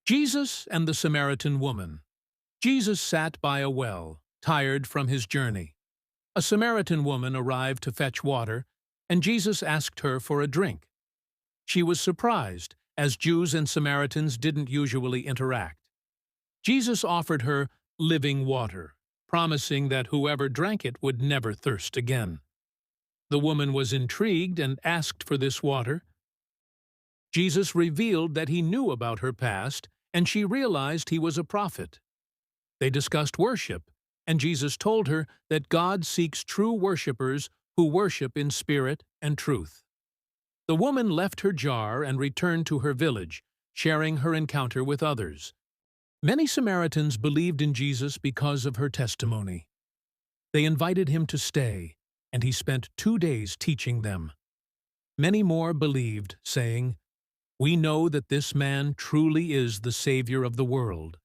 Jesus and the Samaritan woman. Jesus sat by a well, tired from his journey. A Samaritan woman arrived to fetch water, and Jesus asked her for a drink. She was surprised, as Jews and Samaritans didn't usually interact. Jesus offered her living water, promising that whoever drank it would never thirst again. The woman was intrigued and asked for this water. Jesus revealed that he knew about her past, and she realized he was a prophet. They discussed worship, and Jesus told her that God seeks true worshipers who worship in spirit and truth. The woman left her jar and returned to her village, sharing her encounter with others. Many Samaritans believed in Jesus because of her testimony. They invited him to stay, and he spent 2 days teaching them. Many more believed, saying, "We know that this man truly is the Savior of the world."